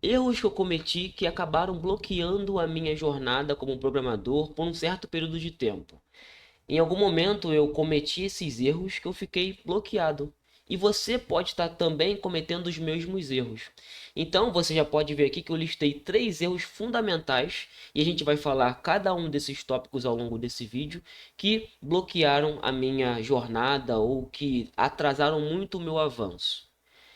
Erros que eu cometi que acabaram bloqueando a minha jornada como programador por um certo período de tempo. Em algum momento eu cometi esses erros que eu fiquei bloqueado. E você pode estar também cometendo os mesmos erros. Então você já pode ver aqui que eu listei três erros fundamentais e a gente vai falar cada um desses tópicos ao longo desse vídeo que bloquearam a minha jornada ou que atrasaram muito o meu avanço.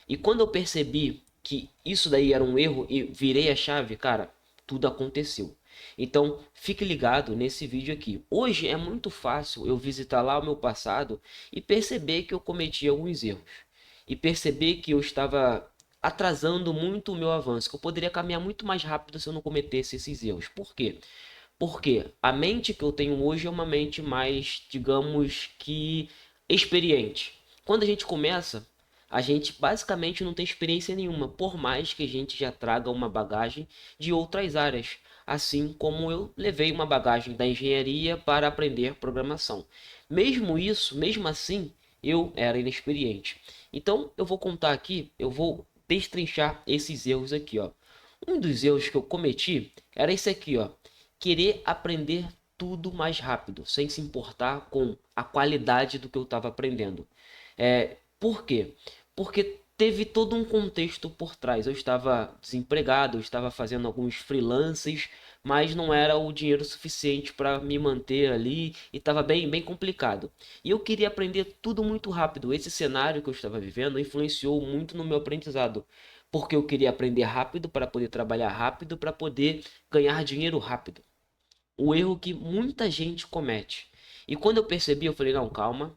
E quando eu percebi que isso daí era um erro e virei a chave, cara, tudo aconteceu. Então, fique ligado nesse vídeo aqui. Hoje é muito fácil eu visitar lá o meu passado e perceber que eu cometi alguns erros. E perceber que eu estava atrasando muito o meu avanço, que eu poderia caminhar muito mais rápido se eu não cometesse esses erros. Por quê? Porque a mente que eu tenho hoje é uma mente mais, digamos que, experiente. Quando a gente começa, a gente basicamente não tem experiência nenhuma, por mais que a gente já traga uma bagagem de outras áreas, assim como eu levei uma bagagem da engenharia para aprender programação. Mesmo isso, mesmo assim, eu era inexperiente. Então, eu vou contar aqui, eu vou destrinchar esses erros aqui, ó. Um dos erros que eu cometi era esse aqui, ó, querer aprender tudo mais rápido, sem se importar com a qualidade do que eu estava aprendendo. Por quê? Porque teve todo um contexto por trás. Eu estava desempregado, eu estava fazendo alguns freelances, mas não era o dinheiro suficiente para me manter ali e estava bem complicado. E eu queria aprender tudo muito rápido. Esse cenário que eu estava vivendo influenciou muito no meu aprendizado, porque eu queria aprender rápido para poder trabalhar rápido, para poder ganhar dinheiro rápido. O erro que muita gente comete. E quando eu percebi, eu falei, não, calma,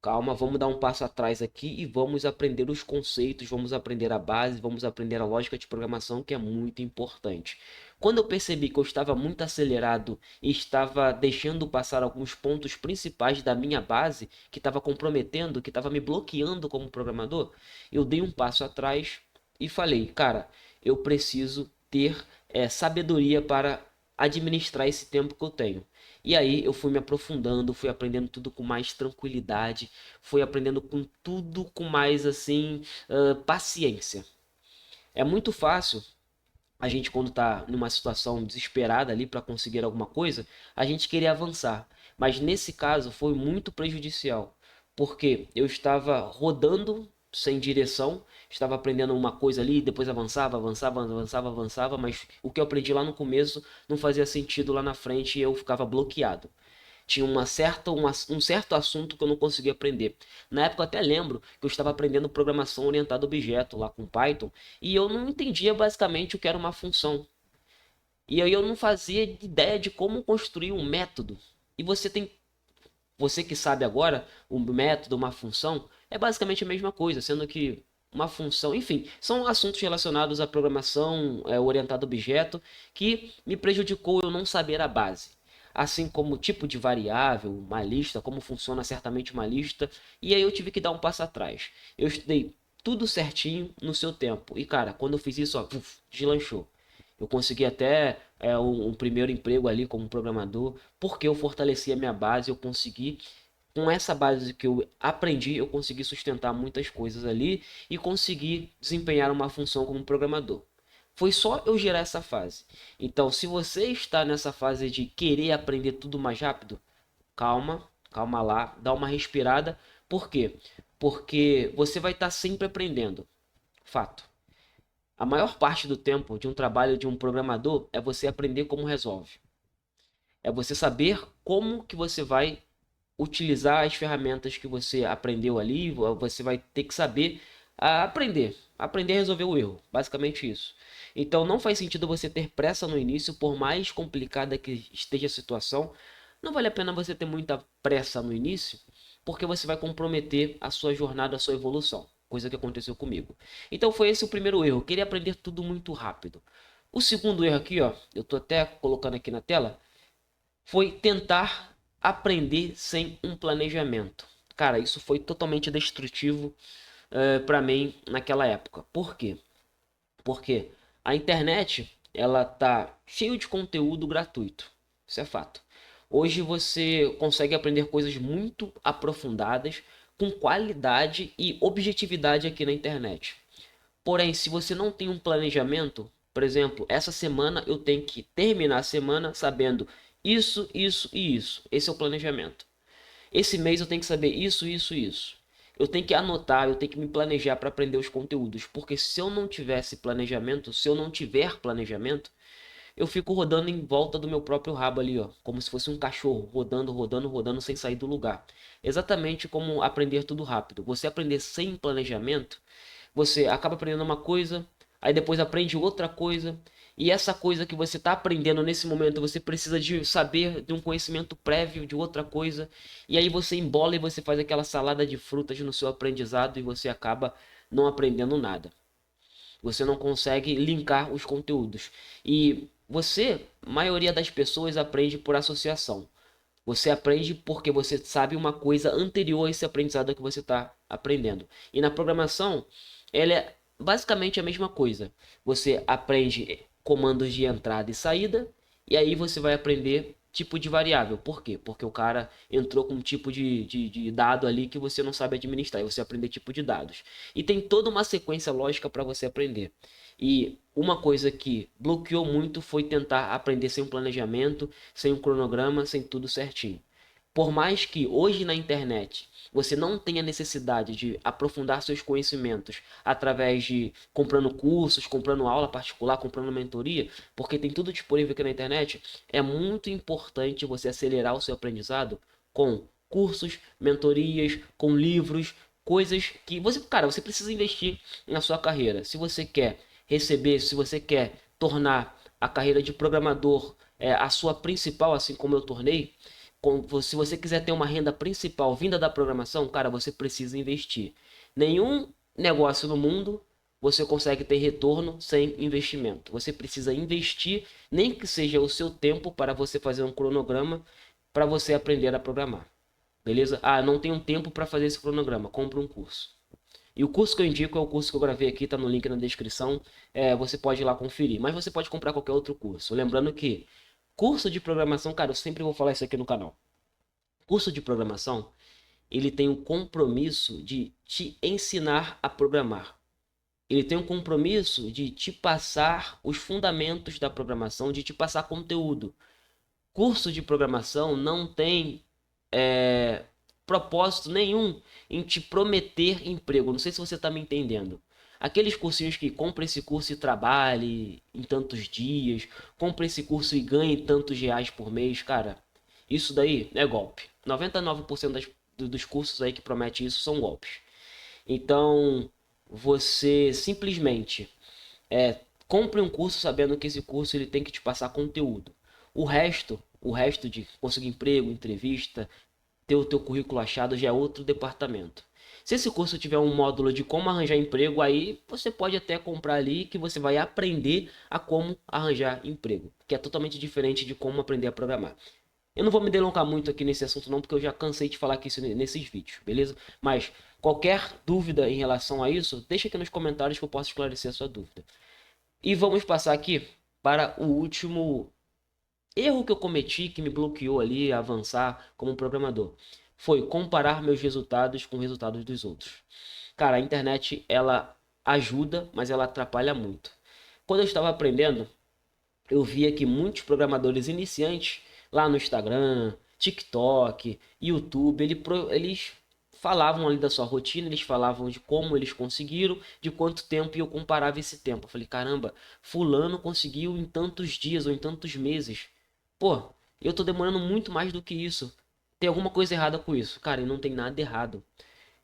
calma, vamos dar um passo atrás aqui e vamos aprender os conceitos, vamos aprender a base, vamos aprender a lógica de programação, que é muito importante. Quando eu percebi que eu estava muito acelerado e estava deixando passar alguns pontos principais da minha base, que estava comprometendo, que estava me bloqueando como programador, eu dei um passo atrás e falei, cara, eu preciso ter sabedoria para administrar esse tempo que eu tenho. E aí eu fui me aprofundando, fui aprendendo tudo com mais tranquilidade, fui aprendendo com tudo com mais assim, paciência. É muito fácil a gente quando está numa situação desesperada ali para conseguir alguma coisa, a gente querer avançar. Mas nesse caso foi muito prejudicial, porque eu estava rodando sem direção, estava aprendendo uma coisa ali, depois avançava, mas o que eu aprendi lá no começo não fazia sentido lá na frente e eu ficava bloqueado. Tinha um certo assunto que eu não conseguia aprender. Na época eu até lembro que eu estava aprendendo programação orientada a objeto lá com Python e eu não entendia basicamente o que era uma função. E aí eu não fazia ideia de como construir um método. E você que sabe agora, o método, uma função, é basicamente a mesma coisa, sendo que uma função, enfim, são assuntos relacionados à programação orientada a objeto que me prejudicou eu não saber a base. Assim como o tipo de variável, uma lista, como funciona certamente uma lista, e aí eu tive que dar um passo atrás. Eu estudei tudo certinho no seu tempo. E cara, quando eu fiz isso, ó, deslanchou. Eu consegui até um primeiro emprego ali como programador, porque eu fortaleci a minha base, eu consegui, com essa base que eu aprendi, eu consegui sustentar muitas coisas ali e consegui desempenhar uma função como programador. Foi só eu gerar essa fase. Então, se você está nessa fase de querer aprender tudo mais rápido, calma, calma lá, dá uma respirada. Por quê? Porque você vai estar sempre aprendendo. Fato. A maior parte do tempo de um trabalho de um programador é você aprender como resolve. É você saber como que você vai utilizar as ferramentas que você aprendeu ali, você vai ter que saber aprender a resolver o erro, basicamente isso. Então não faz sentido você ter pressa no início, por mais complicada que esteja a situação, não vale a pena você ter muita pressa no início, porque você vai comprometer a sua jornada, a sua evolução, coisa que aconteceu comigo. Então foi esse o primeiro erro, eu queria aprender tudo muito rápido. O segundo erro aqui, ó, eu tô até colocando aqui na tela, foi tentar aprender sem um planejamento. Cara, isso foi totalmente destrutivo para mim naquela época. Por quê? Porque a internet ela tá cheio de conteúdo gratuito. Isso é fato. Hoje você consegue aprender coisas muito aprofundadas, com qualidade e objetividade aqui na internet. Porém, se você não tem um planejamento, por exemplo, essa semana eu tenho que terminar a semana sabendo isso, isso e isso. Esse é o planejamento. Esse mês eu tenho que saber isso, isso e isso. Eu tenho que anotar, eu tenho que me planejar para aprender os conteúdos, porque se eu não tivesse planejamento, se eu não tiver planejamento, eu fico rodando em volta do meu próprio rabo ali, ó, como se fosse um cachorro, rodando, rodando, rodando sem sair do lugar. Exatamente como aprender tudo rápido. Você aprender sem planejamento, você acaba aprendendo uma coisa, aí depois aprende outra coisa, e essa coisa que você está aprendendo nesse momento, você precisa de saber de um conhecimento prévio de outra coisa, e aí você embola e você faz aquela salada de frutas no seu aprendizado e você acaba não aprendendo nada. Você não consegue linkar os conteúdos. E você, maioria das pessoas aprende por associação. Você aprende porque você sabe uma coisa anterior a esse aprendizado que você está aprendendo. E na programação, ela é basicamente a mesma coisa. Você aprende comandos de entrada e saída, e aí você vai aprender tipo de variável. Por quê? Porque o cara entrou com um tipo de dado ali que você não sabe administrar, e você aprender tipo de dados. E tem toda uma sequência lógica para você aprender. E uma coisa que bloqueou muito foi tentar aprender sem um planejamento, sem um cronograma, sem tudo certinho. Por mais que hoje na internet você não tenha necessidade de aprofundar seus conhecimentos através de comprando cursos, comprando aula particular, comprando mentoria, porque tem tudo disponível aqui na internet, é muito importante você acelerar o seu aprendizado com cursos, mentorias, com livros, coisas que você, cara, você precisa investir na sua carreira. Se você quer receber, se você quer tornar a carreira de programador a sua principal, assim como eu tornei, se você quiser ter uma renda principal vinda da programação, cara, você precisa investir. Nenhum negócio no mundo você consegue ter retorno sem investimento. Você precisa investir, nem que seja o seu tempo, para você fazer um cronograma para você aprender a programar. Beleza? Ah, não tenho tempo para fazer esse cronograma. Compre um curso. E o curso que eu indico é o curso que eu gravei aqui, tá no link na descrição. Você pode ir lá conferir. Mas você pode comprar qualquer outro curso. Lembrando que curso de programação, cara, eu sempre vou falar isso aqui no canal. Curso de programação, ele tem o compromisso de te ensinar a programar. Ele tem um compromisso de te passar os fundamentos da programação, de te passar conteúdo. Curso de programação não tem propósito nenhum em te prometer emprego. Não sei se você está me entendendo. Aqueles cursinhos que compra esse curso e trabalhe em tantos dias, compra esse curso e ganhe tantos reais por mês, cara, isso daí é golpe. 99% dos cursos aí que promete isso são golpes. Então, você simplesmente compre um curso sabendo que esse curso ele tem que te passar conteúdo. O resto de conseguir emprego, entrevista, ter o teu currículo achado já é outro departamento. Se esse curso tiver um módulo de como arranjar emprego, aí você pode até comprar ali que você vai aprender a como arranjar emprego, que é totalmente diferente de como aprender a programar. Eu não vou me delongar muito aqui nesse assunto não, porque eu já cansei de falar aqui nesses vídeos, beleza? Mas qualquer dúvida em relação a isso, deixa aqui nos comentários que eu posso esclarecer a sua dúvida. E vamos passar aqui para o último erro que eu cometi, que me bloqueou ali a avançar como programador. Foi comparar meus resultados com os resultados dos outros. Cara, a internet, ela ajuda, mas ela atrapalha muito. Quando eu estava aprendendo, eu via que muitos programadores iniciantes lá no Instagram, TikTok, YouTube, eles falavam ali da sua rotina, eles falavam de como eles conseguiram, de quanto tempo, e eu comparava esse tempo. Eu falei, caramba, fulano conseguiu em tantos dias ou em tantos meses. Pô, eu tô demorando muito mais do que isso. Tem alguma coisa errada com isso? Cara, e não tem nada errado.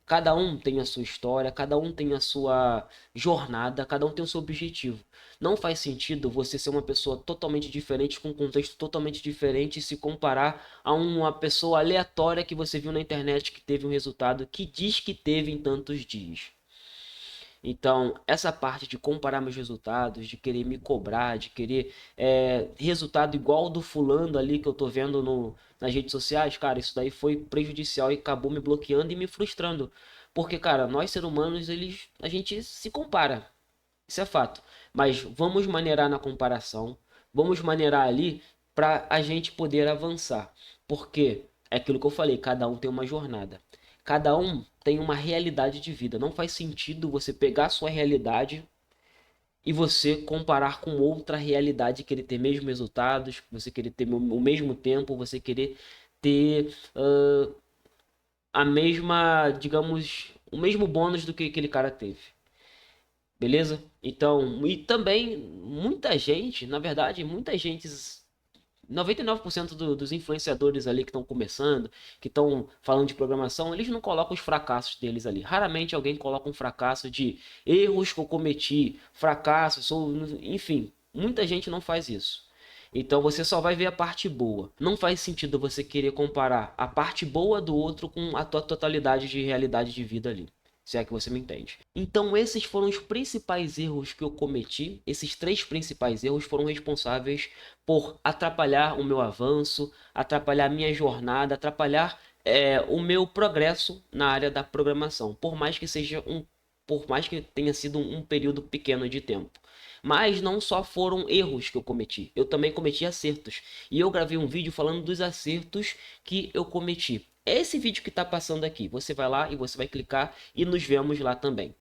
Cada um tem a sua história, cada um tem a sua jornada, cada um tem o seu objetivo. Não faz sentido você ser uma pessoa totalmente diferente, com um contexto totalmente diferente, e se comparar a uma pessoa aleatória que você viu na internet que teve um resultado que diz que teve em tantos dias. Então, essa parte de comparar meus resultados, de querer me cobrar, de querer resultado igual do fulano ali que eu tô vendo nas redes sociais, cara, isso daí foi prejudicial e acabou me bloqueando e me frustrando. Porque, cara, nós seres humanos, a gente se compara. Isso é fato. Mas vamos maneirar na comparação, vamos maneirar ali para a gente poder avançar. Porque é aquilo que eu falei, cada um tem uma jornada. Cada um tem uma realidade de vida. Não faz sentido você pegar a sua realidade. e você comparar com outra realidade, querer ter mesmos resultados, você querer ter o mesmo tempo, você querer ter a mesma, digamos, o mesmo bônus do que aquele cara teve. Beleza? Então, e também muita gente, na verdade, muita gente, 99% dos influenciadores ali que estão começando, que estão falando de programação, eles não colocam os fracassos deles ali. Raramente alguém coloca um fracasso de erros que eu cometi, fracassos, enfim, muita gente não faz isso. Então você só vai ver a parte boa. Não faz sentido você querer comparar a parte boa do outro com a tua totalidade de realidade de vida ali. Se é que você me entende. Então esses foram os principais erros que eu cometi. Esses três principais erros foram responsáveis por atrapalhar o meu avanço, atrapalhar a minha jornada, atrapalhar o meu progresso na área da programação. Por mais que tenha sido um período pequeno de tempo. Mas não só foram erros que eu cometi, eu também cometi acertos. E eu gravei um vídeo falando dos acertos que eu cometi. É esse vídeo que está passando aqui. Você vai lá e você vai clicar e nos vemos lá também.